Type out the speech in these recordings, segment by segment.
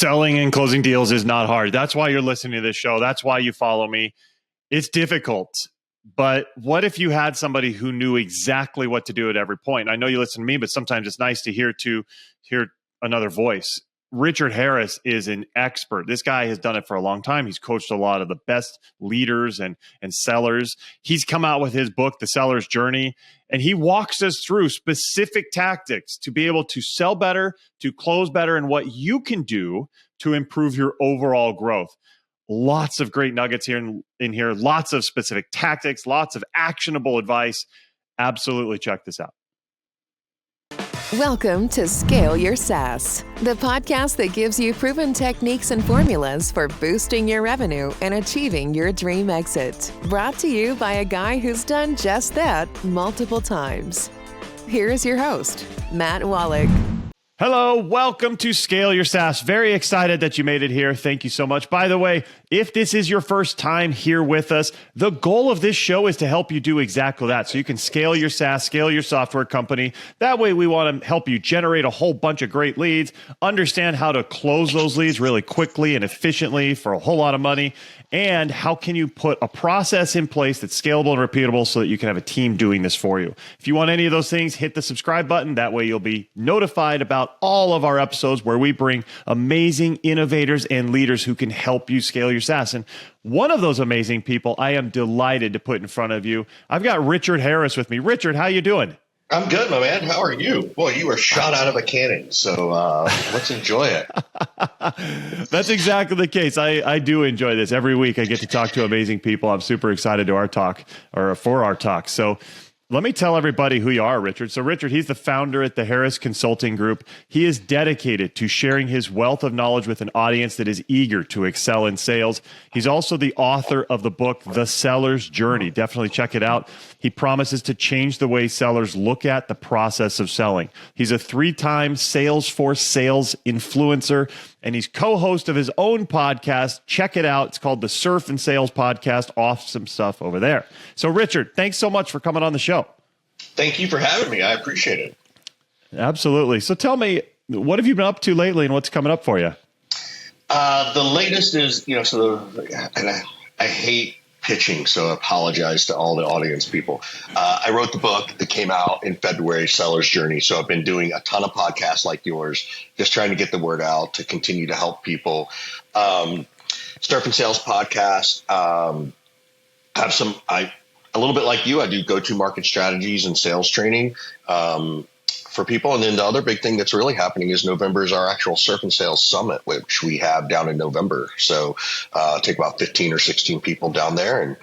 Selling and closing deals is not hard. That's why you're listening to this show. That's why you follow me. It's difficult. But what if you had somebody who knew exactly what to do at every point? I know you listen to me, but sometimes it's nice to hear another voice. Richard Harris is an expert. This guy has done it for a long time. He's coached a lot of the best leaders and sellers. He's come out with his book, The Seller's Journey, and he walks us through specific tactics to be able to sell better, to close better, and what you can do to improve your overall growth. Lots of great nuggets here in here, lots of specific tactics, lots of actionable advice. Absolutely check this out. Welcome to Scale Your SaaS, the podcast that gives you proven techniques and formulas for boosting your revenue and achieving your dream exit. Brought to you by a guy who's done just that multiple times. Here's your host, Matt Wolach. Hello, welcome to Scale Your SaaS. Very excited that you made it here. Thank you so much. By the way, if this is your first time here with us, the goal of this show is to help you do exactly that. So you can scale your SaaS, scale your software company. That way we want to help you generate a whole bunch of great leads, understand how to close those leads really quickly and efficiently for a whole lot of money, and how can you put a process in place that's scalable and repeatable so that you can have a team doing this for you. If you want any of those things, hit the subscribe button. That way you'll be notified about all of our episodes where we bring amazing innovators and leaders who can help you scale your SaaS. And one of those amazing people I am delighted to put in front of you. I've got Richard Harris with me. Richard, how you doing? I'm good, my man. How are you? Boy, you were shot out of a cannon, so let's enjoy it. That's exactly the case. I do enjoy this. Every week I get to talk to amazing people. I'm super excited for our talk. So let me tell everybody who you are, Richard. So Richard, he's the founder at the Harris Consulting Group. He is dedicated to sharing his wealth of knowledge with an audience that is eager to excel in sales. He's also the author of the book, The Seller's Journey. Definitely check it out. He promises to change the way sellers look at the process of selling. He's a 3-time Salesforce sales influencer, and he's co-host of his own podcast. Check it out. It's called the Surf and Sales Podcast. Awesome stuff over there. So Richard, thanks so much for coming on the show. Thank you for having me. I appreciate it. Absolutely. So tell me, what have you been up to lately and what's coming up for you? The latest is, and I hate pitching, so I apologize to all the audience people. I wrote the book that came out in February, Seller's Journey. So I've been doing a ton of podcasts like yours, just trying to get the word out to continue to help people. Surf and Sales Podcast. A little bit like you, I do go-to-market strategies and sales training for people. And then the other big thing that's really happening is November is our actual Surf and Sales Summit, which we have down in November. So take about 15 or 16 people down there and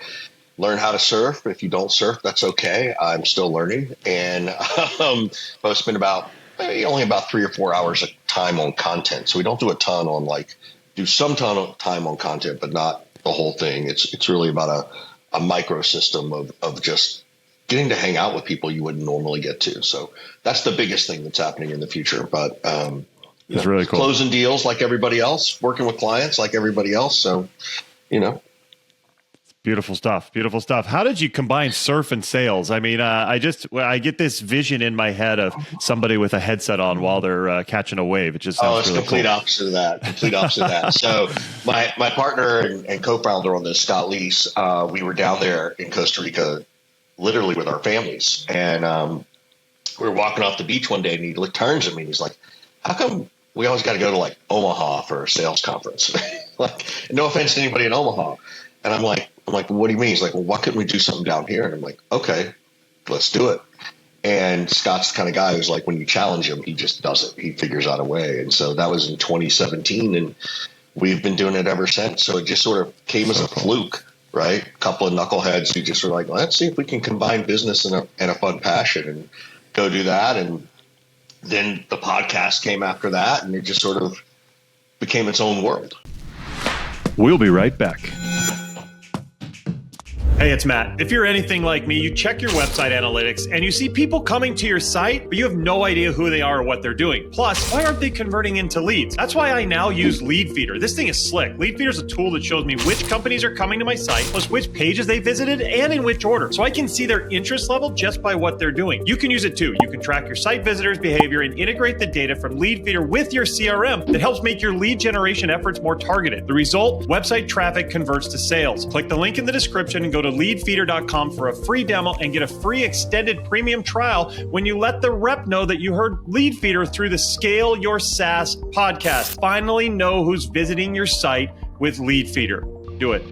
learn how to surf. If you don't surf, that's okay. I'm still learning. And I spend only about 3 or 4 hours of time on content. So we don't do a ton on do some ton of time on content, but not the whole thing. It's really about a microsystem of just getting to hang out with people you wouldn't normally get to. So that's the biggest thing that's happening in the future. But it's really cool. Closing deals like everybody else, working with clients like everybody else. So, Beautiful stuff. Beautiful stuff. How did you combine surf and sales? I mean, I get this vision in my head of somebody with a headset on while they're catching a wave. It just sounds really complete cool. Opposite of that. Complete opposite of that. So my partner and co-founder on this, Scott Leese, we were down there in Costa Rica, literally with our families, and we were walking off the beach one day, and he turns at me and he's like, "How come we always got to go to Omaha for a sales conference?" No offense to anybody in Omaha. And I'm like, what do you mean? He's like, well, why couldn't we do something down here? And I'm like, okay, let's do it. And Scott's the kind of guy who's like, when you challenge him, he just does it. He figures out a way. And so that was in 2017, and we've been doing it ever since. So it just sort of came as a fluke, right? A couple of knuckleheads who just were like, let's see if we can combine business and a fun passion and go do that. And then the podcast came after that, and it just sort of became its own world. We'll be right back. Hey, it's Matt. If you're anything like me, you check your website analytics and you see people coming to your site, but you have no idea who they are or what they're doing. Plus, why aren't they converting into leads? That's why I now use Lead Feeder. This thing is slick. Lead Feeder is a tool that shows me which companies are coming to my site, plus which pages they visited and in which order. So I can see their interest level just by what they're doing. You can use it too. You can track your site visitors' behavior and integrate the data from Lead Feeder with your CRM that helps make your lead generation efforts more targeted. The result, website traffic converts to sales. Click the link in the description and go to leadfeeder.com for a free demo and get a free extended premium trial when you let the rep know that you heard Lead Feeder through the Scale Your SaaS podcast. Finally know who's visiting your site with Lead Feeder. Do it.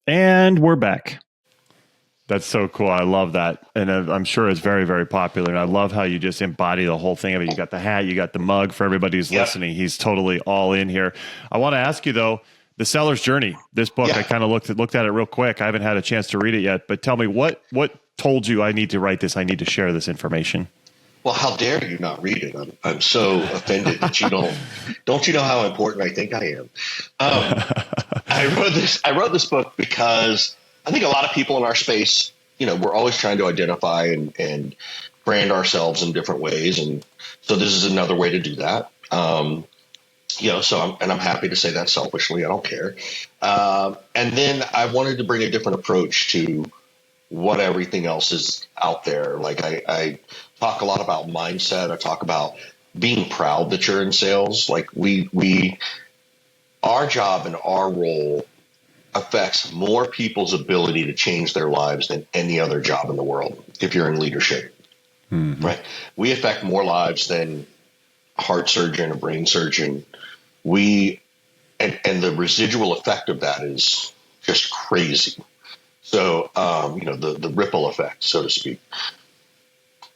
And we're back. That's so cool. I love that. And I'm sure it's very, very popular. And I love how you just embody the whole thing of it. You got the hat, you got the mug for everybody who's listening. He's totally all in here. I want to ask you, though, The Seller's Journey, this book, I kind of looked at it real quick. I haven't had a chance to read it yet. But tell me, what told you I need to write this? I need to share this information. Well, how dare you not read it? I'm so offended that you don't you know how important I think I am? I wrote this book because I think a lot of people in our space, we're always trying to identify and brand ourselves in different ways. And so this is another way to do that. I'm happy to say that selfishly. I don't care. And then I wanted to bring a different approach to what everything else is out there. Like I talk a lot about mindset. I talk about being proud that you're in sales. Like our job and our role affects more people's ability to change their lives than any other job in the world. If you're in leadership, right? We affect more lives than a heart surgeon, a brain surgeon. And the residual effect of that is just crazy. So, the ripple effect, so to speak.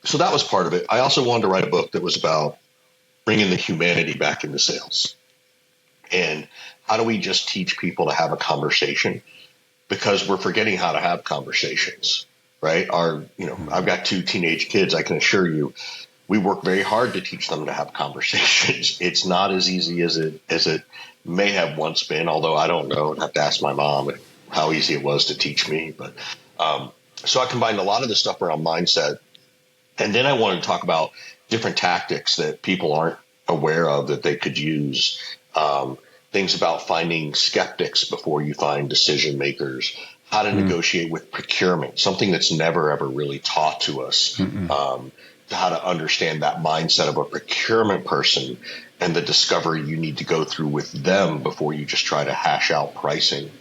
So that was part of it. I also wanted to write a book that was about bringing the humanity back into sales. And how do we just teach people to have a conversation? Because we're forgetting how to have conversations, right? I've got 2 teenage kids. I can assure you, we work very hard to teach them to have conversations. It's not as easy as it may have once been, although I don't know. I'd have to ask my mom how easy it was to teach me. But so I combined a lot of this stuff around mindset. And then I wanted to talk about different tactics that people aren't aware of that they could use. Things about finding skeptics before you find decision makers, how to negotiate with procurement, something that's never, ever really taught to us, how to understand that mindset of a procurement person and the discovery you need to go through with them before you just try to hash out pricing.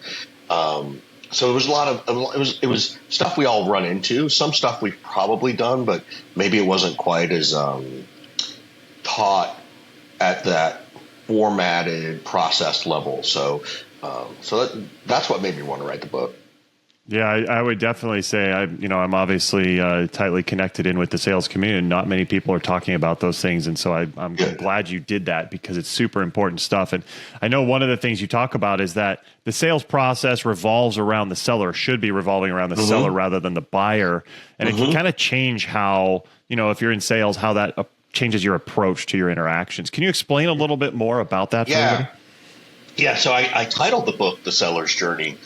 So it was it was stuff we all run into, some stuff we've probably done, but maybe it wasn't quite as taught at that formatted, processed level. So that's what made me want to write the book. Yeah, I would definitely say I'm obviously tightly connected in with the sales community. Not many people are talking about those things, and so I'm glad you did that because it's super important stuff. And I know one of the things you talk about is that the sales process revolves around the seller, should be revolving around the seller rather than the buyer, and it can kind of change how if you're in sales, how that changes your approach to your interactions. Can you explain a little bit more about that for everybody? Yeah. So I titled the book The Seller's Journey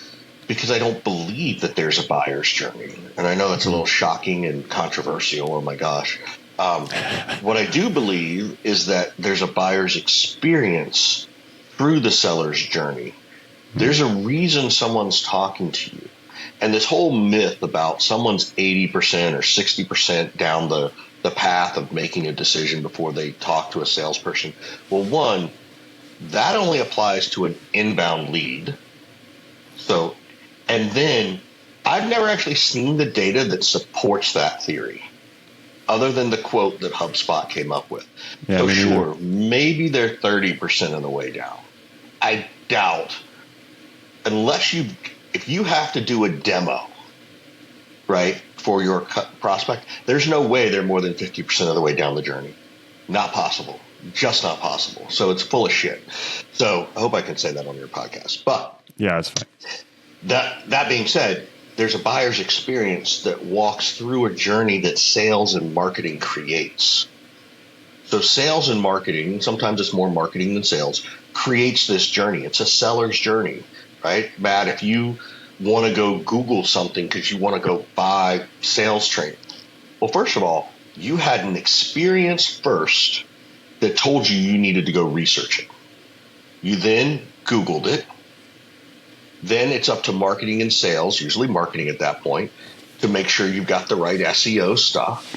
because I don't believe that there's a buyer's journey. And I know that's a little shocking and controversial. Oh my gosh. What I do believe is that there's a buyer's experience through the seller's journey. There's a reason someone's talking to you. And this whole myth about someone's 80% or 60% down the path of making a decision before they talk to a salesperson. Well, one, that only applies to an inbound lead. So, and then I've never actually seen the data that supports that theory other than the quote that HubSpot came up with. Yeah, so sure, maybe they're 30% of the way down. I doubt, if you have to do a demo, right, for your prospect, there's no way they're more than 50% of the way down the journey. Not possible. Just not possible. So it's full of shit. So I hope I can say that on your podcast. But yeah, that's fine. That being said, there's a buyer's experience that walks through a journey that sales and marketing creates. So sales and marketing, sometimes it's more marketing than sales, creates this journey. It's a seller's journey, right? Matt, if you want to go Google something because you want to go buy sales training, well, first of all, you had an experience first that told you needed to go research it. You then Googled it. Then it's up to marketing and sales, usually marketing at that point, to make sure you've got the right SEO stuff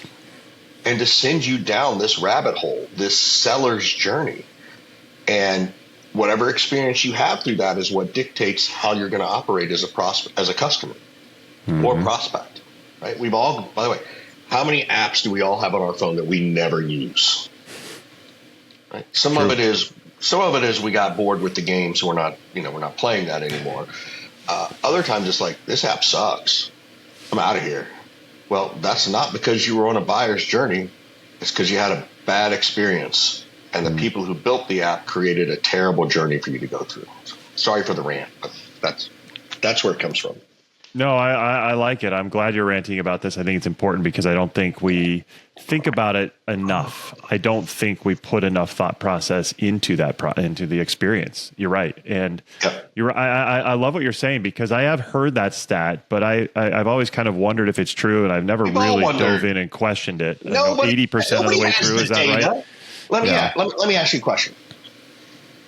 and to send you down this rabbit hole, this seller's journey. And whatever experience you have through that is what dictates how you're going to operate as a customer or prospect, right? We've all, by the way, how many apps do we all have on our phone that we never use? Right? Some of it is we got bored with the game, so we're not playing that anymore. Other times it's like, this app sucks, I'm out of here. Well, that's not because you were on a buyer's journey. It's because you had a bad experience, and the people who built the app created a terrible journey for you to go through. Sorry for the rant, but that's where it comes from. No, I like it. I'm glad you're ranting about this. I think it's important because I don't think we think about it enough. I don't think we put enough thought process into that into the experience. You're right, and I love what you're saying because I have heard that stat, but I've always kind of wondered if it's true, and I've never really dove in and questioned it. No, 80% of the way through, is that right? Let me ask you a question.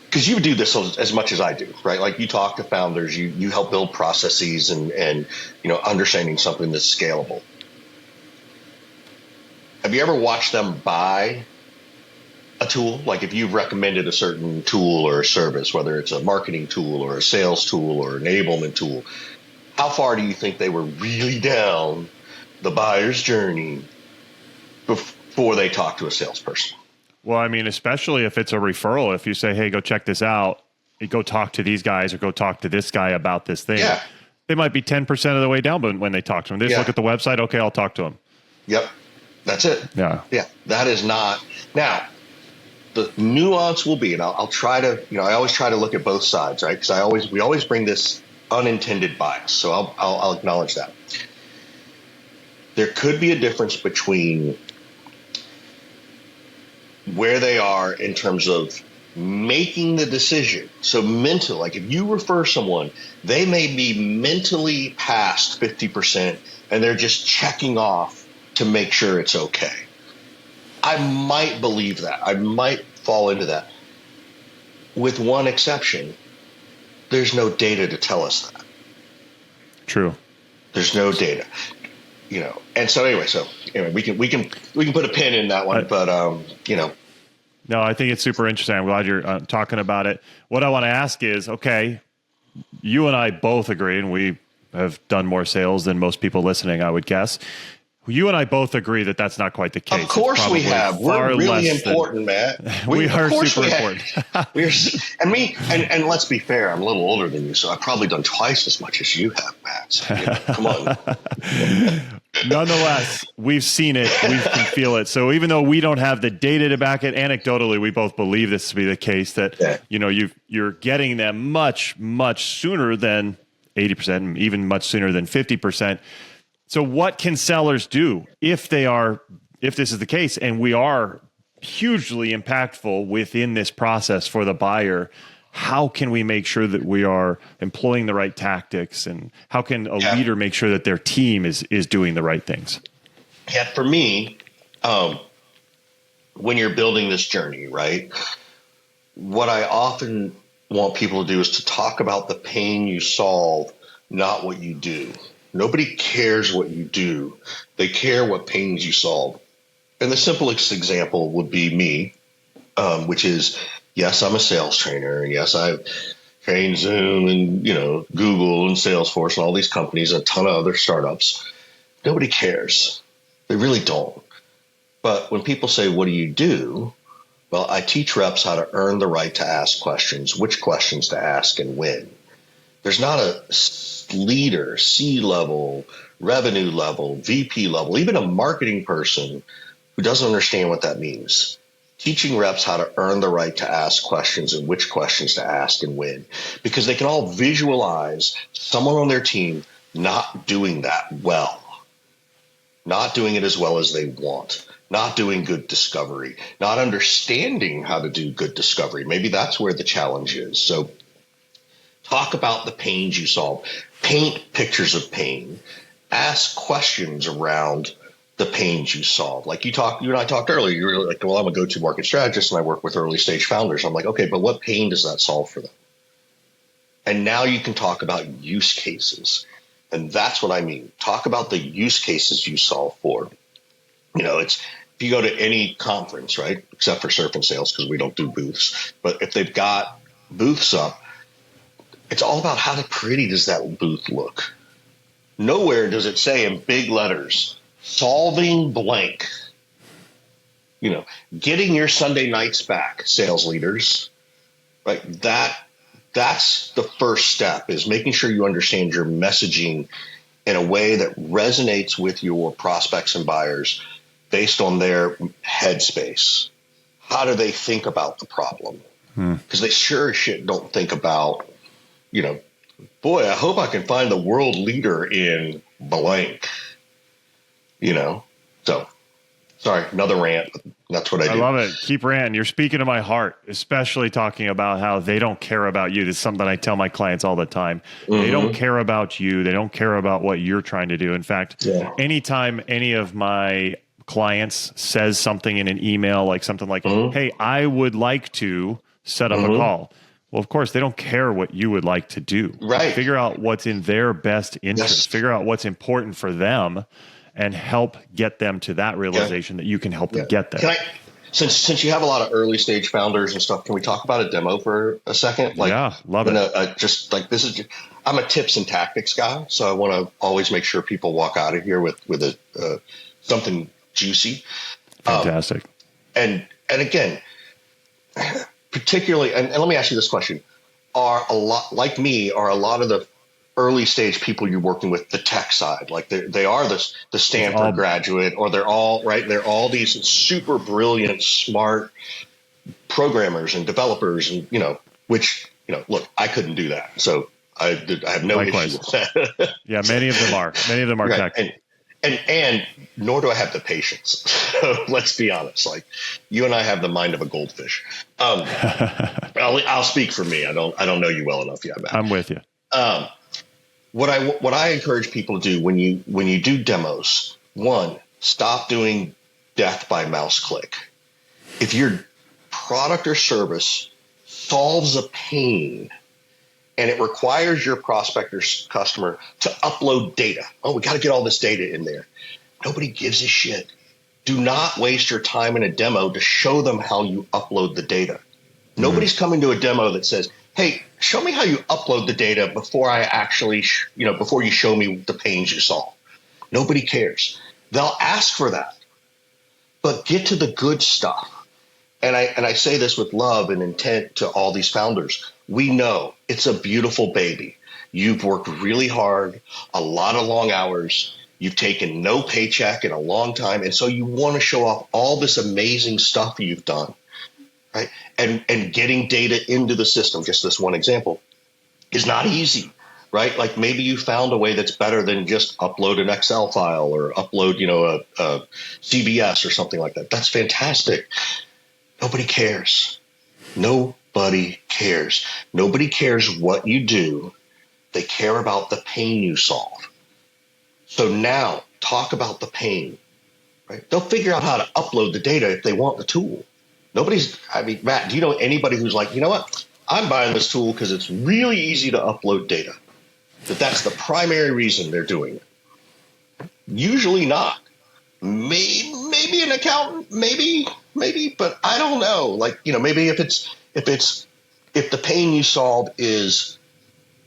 Because you do this as much as I do, right? Like you talk to founders, you help build processes and understanding something that's scalable. Have you ever watched them buy a tool? Like if you've recommended a certain tool or a service, whether it's a marketing tool or a sales tool or enablement tool, how far do you think they were really down the buyer's journey before they talk to a salesperson? Well, I mean, especially if it's a referral, if you say, hey, go check this out, go talk to these guys or go talk to this guy about this thing. Yeah. They might be 10% of the way down, but when they talk to them, they just look at the website. Okay, I'll talk to them. Yep. That's it. Yeah. Yeah. That is not. Now, the nuance will be, and I'll try to, I always try to look at both sides, right? Because we always bring this unintended bias. So I'll acknowledge that. There could be a difference between where they are in terms of making the decision. So mental, like if you refer someone, they may be mentally past 50% and they're just checking off to make sure it's okay. I might believe that. I might fall into that. With one exception, there's no data to tell us that. True. There's no data. And so anyway, we can put a pin in that one, but No, I think it's super interesting. I'm glad you're talking about it. What I want to ask is, okay, you and I both agree, and we have done more sales than most people listening, I would guess. You and I both agree that that's not quite the case. Of course we have. We're really important, Matt. We are super important. And let's be fair, I'm a little older than you, so I've probably done twice as much as you have, Matt. So, come on. Nonetheless, we've seen it. We can feel it. So even though we don't have the data to back it, anecdotally, we both believe this to be the case that, you're getting them much, much sooner than 80%, even much sooner than 50%. So what can sellers do if this is the case and we are hugely impactful within this process for the buyer? How can we make sure that we are employing the right tactics, and how can a leader make sure that their team is doing the right things? Yeah, for me, when you're building this journey, right, what I often want people to do is to talk about the pain you solve, not what you do. Nobody cares what you do. They care what pains you solve. And the simplest example would be me, which is, yes, I'm a sales trainer. And yes, I've trained Zoom and, Google and Salesforce and all these companies, a ton of other startups. Nobody cares. They really don't. But when people say, what do you do? Well, I teach reps how to earn the right to ask questions, which questions to ask and when. There's not a leader, C-level, revenue level, VP level, even a marketing person who doesn't understand what that means. Teaching reps how to earn the right to ask questions and which questions to ask and when, because they can all visualize someone on their team not doing that well, not doing it as well as they want. not doing good discovery, not understanding how to do good discovery. Maybe that's where the challenge is. So talk about the pains you solve, paint pictures of pain, ask questions around the pains you solve. Like you and I talked earlier, you were like, well, I'm a go-to market strategist and I work with early stage founders. I'm like, okay, but what pain does that solve for them? And now you can talk about use cases. And that's what I mean. Talk about the use cases you solve for. If you go to any conference, right, except for Surf and Sales because we don't do booths, but if they've got booths up, it's all about how pretty does that booth look. Nowhere does it say in big letters, solving blank. Getting your Sunday nights back, sales leaders, right? That's the first step, is making sure you understand your messaging in a way that resonates with your prospects and buyers based on their headspace. How do they think about the problem? Because they sure as shit don't think about, boy, I hope I can find the world leader in blank, So, sorry, another rant. But that's what I do. I love it. Keep ranting. You're speaking to my heart, especially talking about how they don't care about you. This is something I tell my clients all the time. They don't care about you. They don't care about what you're trying to do. In fact, anytime any of my clients says something in an email, like something like, hey, I would like to set up a call. Well, of course, they don't care what you would like to do. Right. Figure out what's in their best interest. Yes. Figure out what's important for them and help get them to that realization that you can help them get there. Since you have a lot of early stage founders and stuff, can we talk about a demo for a second? Love it. I'm a tips and tactics guy, so I want to always make sure people walk out of here with something juicy. Fantastic. And again, particularly, and let me ask you this question: are a lot of the early stage people you're working with the tech side, like they are the Stanford graduate, or they're all these super brilliant, smart programmers and developers, and look, I couldn't do that, so I have no issue with that. Yeah, many of them are right. tech. And nor do I have the patience. So let's be honest. Like, you and I have the mind of a goldfish. I'll speak for me. I don't know you well enough yet, Matt. I'm with you. What I encourage people to do when you do demos, one, stop doing death by mouse click. If your product or service solves a pain and it requires your prospect or customer to upload data. Oh, we got to get all this data in there. Nobody gives a shit. Do not waste your time in a demo to show them how you upload the data. Nobody's coming to a demo that says, hey, show me how you upload the data before I actually, before you show me the pains you solve. Nobody cares. They'll ask for that, but get to the good stuff. And I say this with love and intent to all these founders. We know it's a beautiful baby. You've worked really hard, a lot of long hours. You've taken no paycheck in a long time. And so you want to show off all this amazing stuff you've done, right? And getting data into the system, just this one example, is not easy, right? Like, maybe you found a way that's better than just upload an Excel file or upload, a CBS or something like that. That's fantastic. Nobody cares. Nobody cares. Nobody cares what you do. They care about the pain you solve. So now talk about the pain, right? They'll figure out how to upload the data if they want the tool. Matt, do you know anybody who's like, you know what? I'm buying this tool because it's really easy to upload data. That's the primary reason they're doing it. Usually not. Maybe an accountant, maybe, but I don't know. Like, maybe if the pain you solve is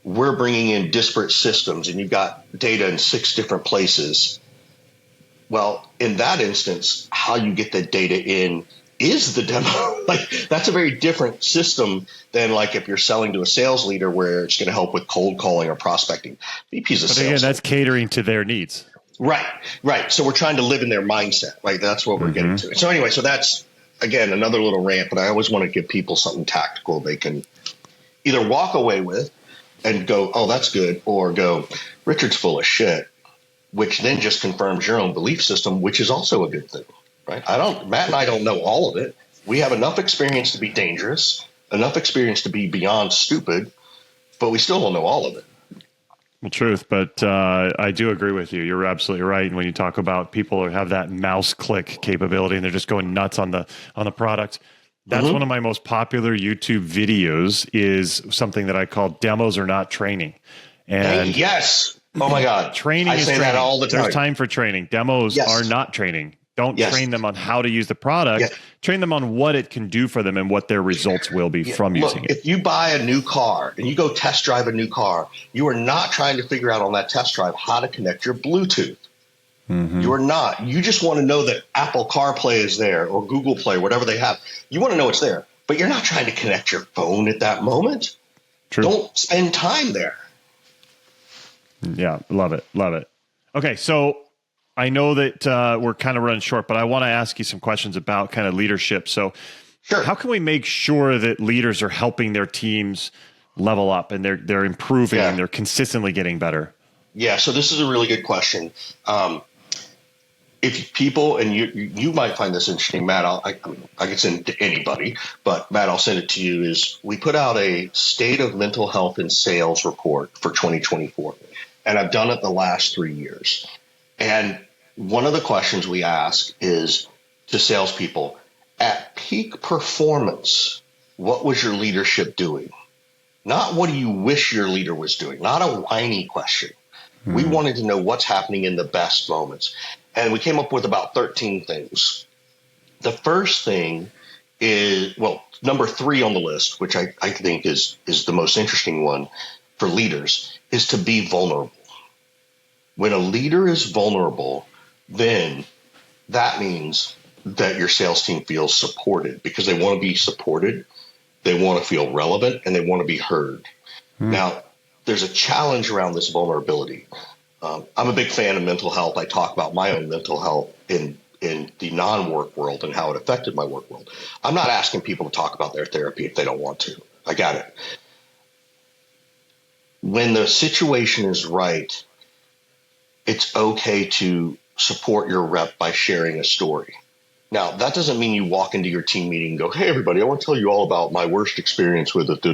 we're bringing in disparate systems and you've got data in 6 different places. Well, in that instance, how you get the data in is the demo. Like, that's a very different system than like if you're selling to a sales leader where it's going to help with cold calling or prospecting. VP's a sales. But again, that's catering to their needs. Right. So we're trying to live in their mindset, right? That's what we're getting to. So anyway, so that's, again, another little rant, but I always want to give people something tactical they can either walk away with and go, oh, that's good, or go, Richard's full of shit, which then just confirms your own belief system, which is also a good thing. right? Matt and I don't know all of it. We have enough experience to be dangerous, enough experience to be beyond stupid, but we still don't know all of it. Well, truth, but I do agree with you. You're absolutely right. And when you talk about people who have that mouse click capability and they're just going nuts on the product, that's one of my most popular YouTube videos. Is something that I call "Demos Are Not Training." And yes, oh my God, training I is say training. that all the time. There's time for training. Demos are not training. Don't train them on how to use the product. Train them on what it can do for them and what their results will be from using it. If you buy a new car and you go test drive a new car, you are not trying to figure out on that test drive how to connect your Bluetooth. You are not. You just want to know that Apple CarPlay is there or Google Play, whatever they have. You want to know it's there, but you're not trying to connect your phone at that moment. True. Don't spend time there. Yeah, love it. Love it. Okay, so I know that we're kind of running short, but I want to ask you some questions about kind of leadership. So how can we make sure that leaders are helping their teams level up and they're improving and they're consistently getting better? Yeah, so this is a really good question. If people, and you might find this interesting, Matt, I can send it to anybody, but Matt, I'll send it to you, is we put out a state of mental health and sales report for 2024. And I've done it the last 3 years. And one of the questions we ask is to salespeople, at peak performance, what was your leadership doing? Not what do you wish your leader was doing, not a whiny question. We wanted to know what's happening in the best moments. And we came up with about 13 things. The first thing is, number 3 on the list, which I think is the most interesting one for leaders, is to be vulnerable. When a leader is vulnerable, then that means that your sales team feels supported, because they want to be supported, they want to feel relevant, and they want to be heard. Now, there's a challenge around this vulnerability. I'm a big fan of mental health. I talk about my own mental health in the non-work world and how it affected my work world. I'm not asking people to talk about their therapy if they don't want to. I got it. When the situation is right, it's okay to support your rep by sharing a story. Now, that doesn't mean you walk into your team meeting and go, hey, everybody, I want to tell you all about my worst experience with it.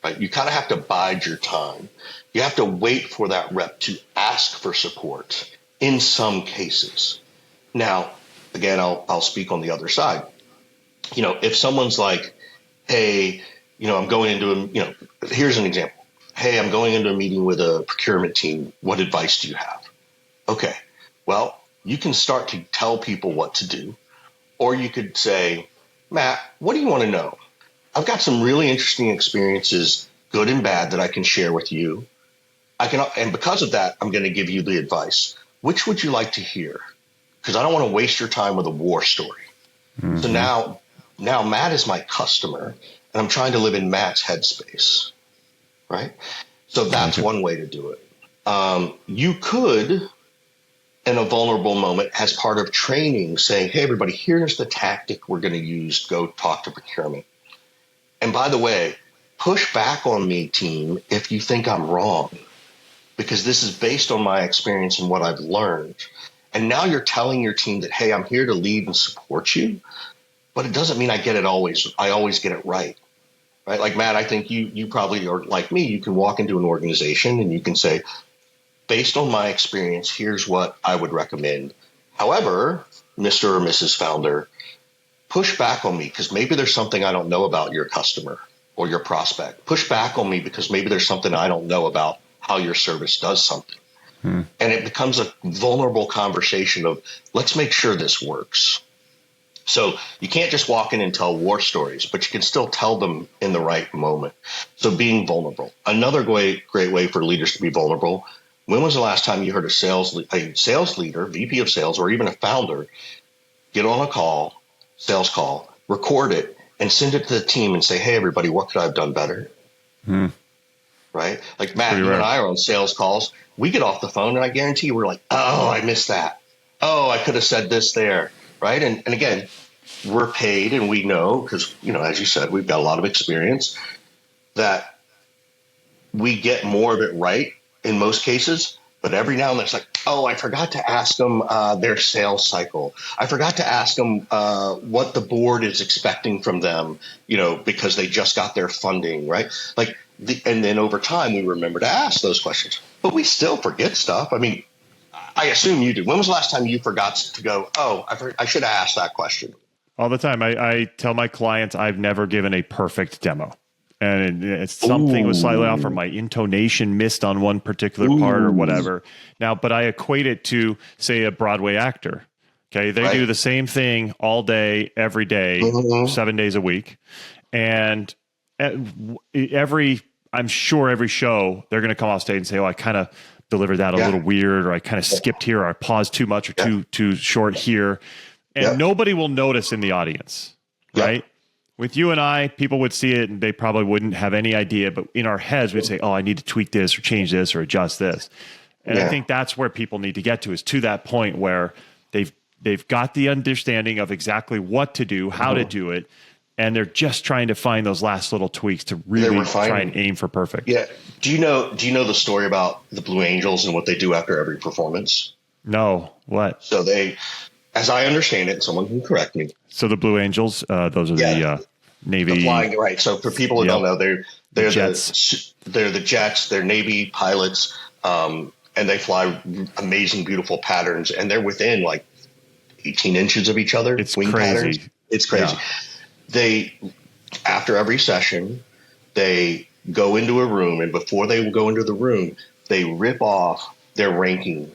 Right? You kind of have to bide your time. You have to wait for that rep to ask for support in some cases. Now, again, I'll speak on the other side. If someone's like, hey, I'm going into here's an example. Hey, I'm going into a meeting with a procurement team. What advice do you have? Okay, well, you can start to tell people what to do. Or you could say, Matt, what do you want to know? I've got some really interesting experiences, good and bad, that I can share with you. And because of that, I'm going to give you the advice. Which would you like to hear? Because I don't want to waste your time with a war story. So now Matt is my customer, and I'm trying to live in Matt's headspace, right? So that's one way to do it. You could, in a vulnerable moment, as part of training, say, hey, everybody, here's the tactic we're going to use. Go talk to procurement. And by the way, push back on me, team, if you think I'm wrong, because this is based on my experience and what I've learned. And now you're telling your team that, hey, I'm here to lead and support you, but it doesn't mean I always get it right. Right? Like, Matt, I think you probably are like me. You can walk into an organization and you can say, based on my experience, here's what I would recommend. However, Mr. or Mrs. Founder, push back on me because maybe there's something I don't know about your customer or your prospect. Push back on me because maybe there's something I don't know about how your service does something. And it becomes a vulnerable conversation of, let's make sure this works. So you can't just walk in and tell war stories, but you can still tell them in the right moment. So being vulnerable. Another great way for leaders to be vulnerable. When was the last time you heard a sales leader, VP of sales, or even a founder get on a sales call, record it, and send it to the team and say, hey, everybody, what could I have done better? Right? Like, Matt, you and I are on sales calls. We get off the phone, and I guarantee you we're like, oh, I missed that. Oh, I could have said this there. Right? And again, we're paid, and we know, because, as you said, we've got a lot of experience, that we get more of it right in most cases. But every now and then it's like, Oh, I forgot to ask them their sales cycle. I forgot to ask them what the board is expecting from them, because they just got their funding, right? And then over time, we remember to ask those questions. But we still forget stuff. I mean, I assume you do. When was the last time you forgot to go, oh, I should have asked that question? All the time. I tell my clients I've never given a perfect demo. And it's something was slightly off, or my intonation missed on one particular part or whatever. Now, but I equate it to, say, a Broadway actor. Okay, they do the same thing all day, every day, 7 days a week. And I'm sure every show, they're going to come off stage and say, oh, I kind of delivered that a little weird, or I kind of skipped here, or I paused too much, or too short here. And nobody will notice in the audience, right? With you and I, people would see it and they probably wouldn't have any idea. But in our heads, we'd say, oh, I need to tweak this or change this or adjust this. And I think that's where people need to get to that point where they've got the understanding of exactly what to do, how to do it. And they're just trying to find those last little tweaks to really try and aim for perfect. Yeah. Do you know the story about the Blue Angels and what they do after every performance? No. What? So as I understand it, someone can correct me. So the Blue Angels, those are the Navy. The flying, right. So for people who don't know, they're Jets. They're the Jets. They're Navy pilots, and they fly amazing, beautiful patterns. And they're within like 18 inches of each other. It's wing crazy. Patterns. It's crazy. Yeah. After every session, they go into a room, and before they go into the room, they rip off their ranking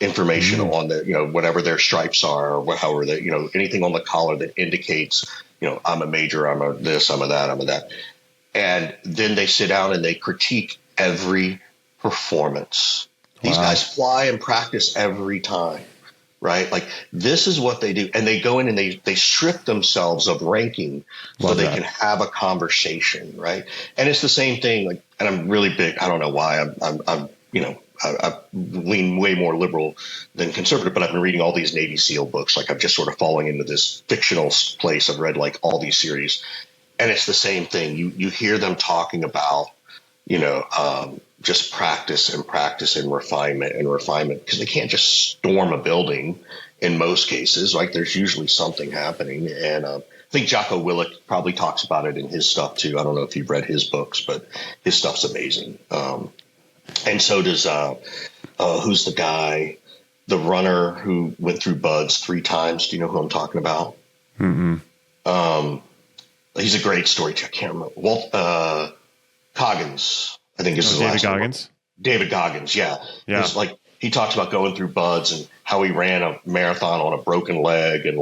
information on the, whatever their stripes are, or however they, anything on the collar that indicates, I'm a major, I'm a this, I'm a that, I'm a that. And then they sit down and they critique every performance. These guys fly and practice every time, right? Like, this is what they do. And they go in and they strip themselves of ranking so they can have a conversation, right? And it's the same thing. Like, and I'm really big. I don't know why I lean way more liberal than conservative, but I've been reading all these Navy SEAL books. Like, I'm just sort of falling into this fictional place. I've read like all these series, and it's the same thing. You hear them talking about, just practice and practice and refinement, because they can't just storm a building in most cases. Like, there's usually something happening. And I think Jocko Willink probably talks about it in his stuff too. I don't know if you've read his books, but his stuff's amazing. And so does, who's the guy, the runner who went through buds 3 times? Do you know who I'm talking about? He's a great storyteller. I can't remember. Coggins, I think is his David last Goggins. name. David Goggins, yeah. It's like, he talks about going through buds and how he ran a marathon on a broken leg and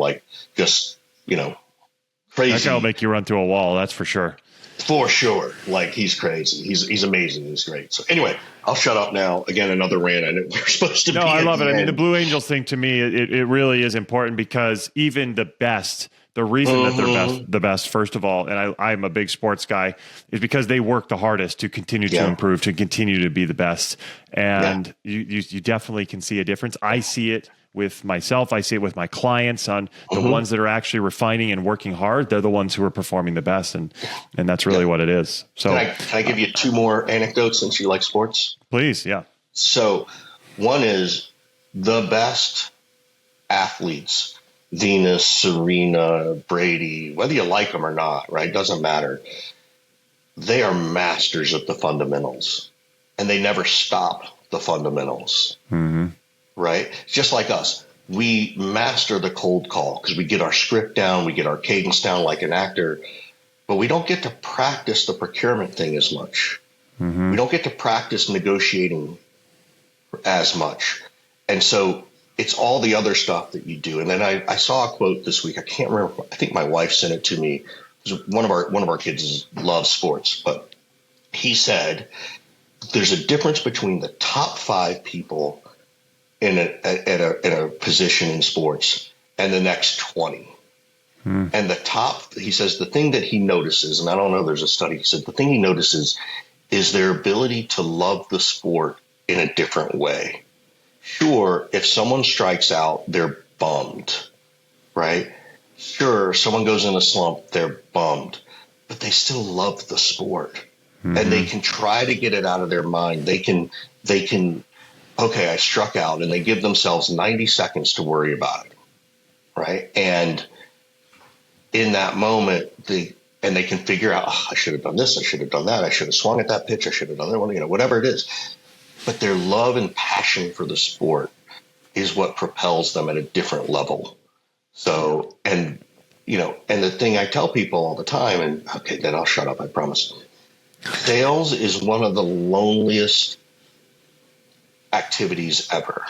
just, crazy. That guy will make you run through a wall, that's for sure. For sure. Like, he's crazy. He's amazing. He's great. So anyway, I'll shut up now. Again, another rant. I know we're supposed to be. No, I love it. End. I mean, the Blue Angels thing, to me, it really is important, because even the best, the reason that they're the best, first of all, and I'm a big sports guy, is because they work the hardest to continue to improve, to continue to be the best. And you definitely can see a difference. I see it with myself. I see it with my clients. On the ones that are actually refining and working hard, they're the ones who are performing the best. And that's really what it is. So can I give you 2 more anecdotes since you like sports? Please. Yeah. So one is the best athletes, Venus, Serena, Brady, whether you like them or not, right? Doesn't matter. They are masters of the fundamentals, and they never stop the fundamentals. Right? Just like us, we master the cold call because we get our script down, we get our cadence down like an actor, but we don't get to practice the procurement thing as much. We don't get to practice negotiating as much. And so it's all the other stuff that you do. And then I saw a quote this week. I can't remember. I think my wife sent it to me. It was one of our kids loves sports, but he said there's a difference between the top 5 people in a position in sports and the next 20. And he says the thing that he notices, and I don't know, there's a study, he said the thing he notices is their ability to love the sport in a different way. Sure, if someone strikes out, they're bummed, right? Sure, someone goes in a slump, they're bummed, but they still love the sport. And they can try to get it out of their mind. They can okay, I struck out, and they give themselves 90 seconds to worry about it. Right. And in that moment, they can figure out, I should have done this. I should have done that. I should have swung at that pitch. I should have done that one, whatever it is. But their love and passion for the sport is what propels them at a different level. So, and the thing I tell people all the time, and okay, then I'll shut up, I promise. Sales is one of the loneliest activities ever,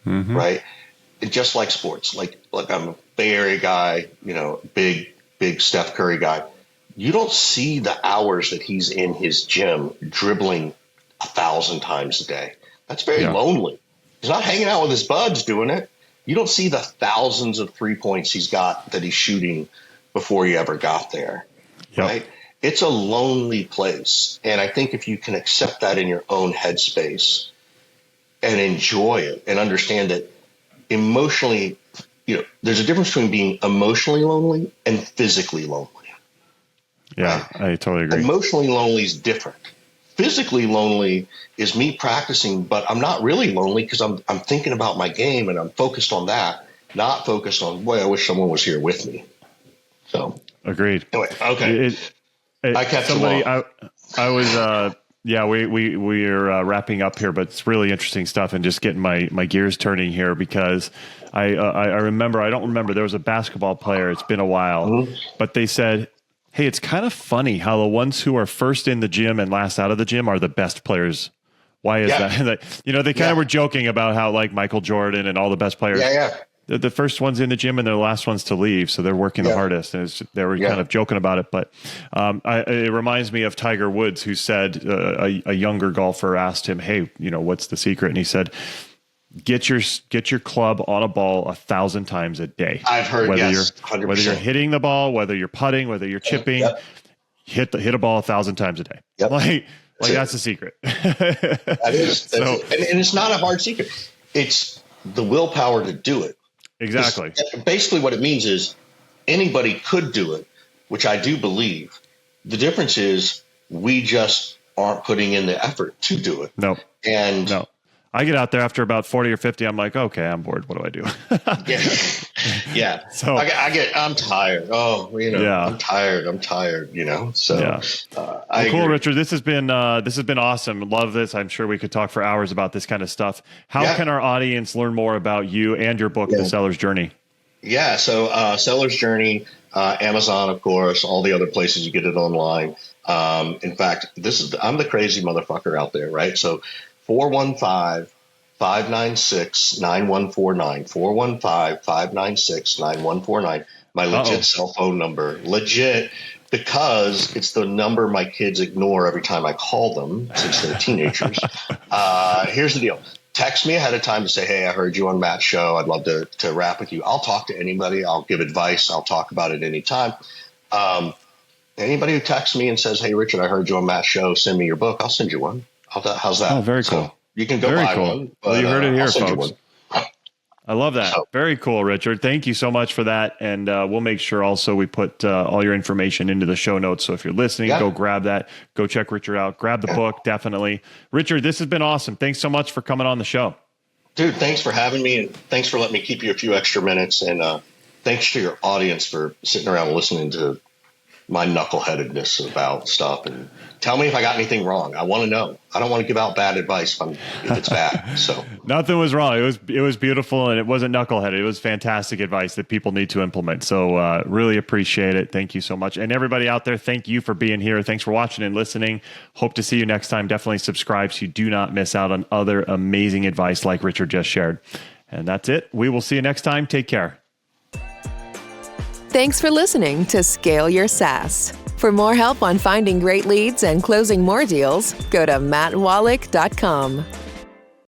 right? Just like sports, like I'm a Bay Area guy, big Steph Curry guy. You don't see the hours that he's in his gym dribbling 1,000 times a day. That's very lonely. He's not hanging out with his buds doing it. You don't see the thousands of 3 points he's got that he's shooting before he ever got there, right? It's a lonely place. And I think if you can accept that in your own headspace and enjoy it and understand that emotionally, there's a difference between being emotionally lonely and physically lonely. Yeah, right? I totally agree. Emotionally lonely is different. Physically lonely is me practicing, but I'm not really lonely because I'm thinking about my game and I'm focused on that, not focused on, boy, I wish someone was here with me. So agreed. Anyway, okay. I kept somebody. I was. We are wrapping up here, but it's really interesting stuff and just getting my gears turning here because I remember. I don't remember. There was a basketball player. It's been a while, but they said, hey, it's kind of funny how the ones who are first in the gym and last out of the gym are the best players. Why is that? They kind of were joking about how like Michael Jordan and all the best players. They're the first ones in the gym and they're the last ones to leave. So they're working the hardest. And they were kind of joking about it. But it reminds me of Tiger Woods, who said a younger golfer asked him, hey, what's the secret? And he said, get your club on a ball 1,000 times a day. I've heard, whether yes, 100%. Whether you're hitting the ball, whether you're putting, whether you're chipping, hit a ball 1,000 times a day. Like that's the secret. That is. And it's not a hard secret. It's the willpower to do it. Exactly. Basically what it means is anybody could do it, which I do believe. The difference is we just aren't putting in the effort to do it. No. I get out there after about 40 or 50. I'm like, okay, I'm bored. What do I do? So I'm tired. I'm tired. So cool, Richard. This has been awesome. Love this. I'm sure we could talk for hours about this kind of stuff. How can our audience learn more about you and your book, The Seller's Journey? Yeah. So Seller's Journey, Amazon, of course, all the other places you get it online. In fact, I'm the crazy motherfucker out there, right? So 415-596-9149, 415-596-9149, my legit cell phone number. Legit, because it's the number my kids ignore every time I call them since they're teenagers. Here's the deal. Text me ahead of time to say, hey, I heard you on Matt's show. I'd love to rap with you. I'll talk to anybody. I'll give advice. I'll talk about it anytime. Anybody who texts me and says, hey, Richard, I heard you on Matt's show. Send me your book. I'll send you one. How's that? Oh, very cool. So you can go buy one. But, well, you heard it here, folks. I love that. Very cool, Richard. Thank you so much for that. And we'll make sure also we put all your information into the show notes. So if you're listening, go grab that. Go check Richard out. Grab the book, definitely. Richard, this has been awesome. Thanks so much for coming on the show. Dude, thanks for having me. And thanks for letting me keep you a few extra minutes. And thanks to your audience for sitting around listening to my knuckleheadedness about stuff. And tell me if I got anything wrong. I want to know. I don't want to give out bad advice if it's bad. So nothing was wrong. It was beautiful, and it wasn't knuckleheaded. It was fantastic advice that people need to implement. So really appreciate it. Thank you so much. And everybody out there, thank you for being here. Thanks for watching and listening. Hope to see you next time. Definitely subscribe so you do not miss out on other amazing advice like Richard just shared. And that's it. We will see you next time. Take care. Thanks for listening to Scale Your SaaS. For more help on finding great leads and closing more deals, go to mattwolach.com.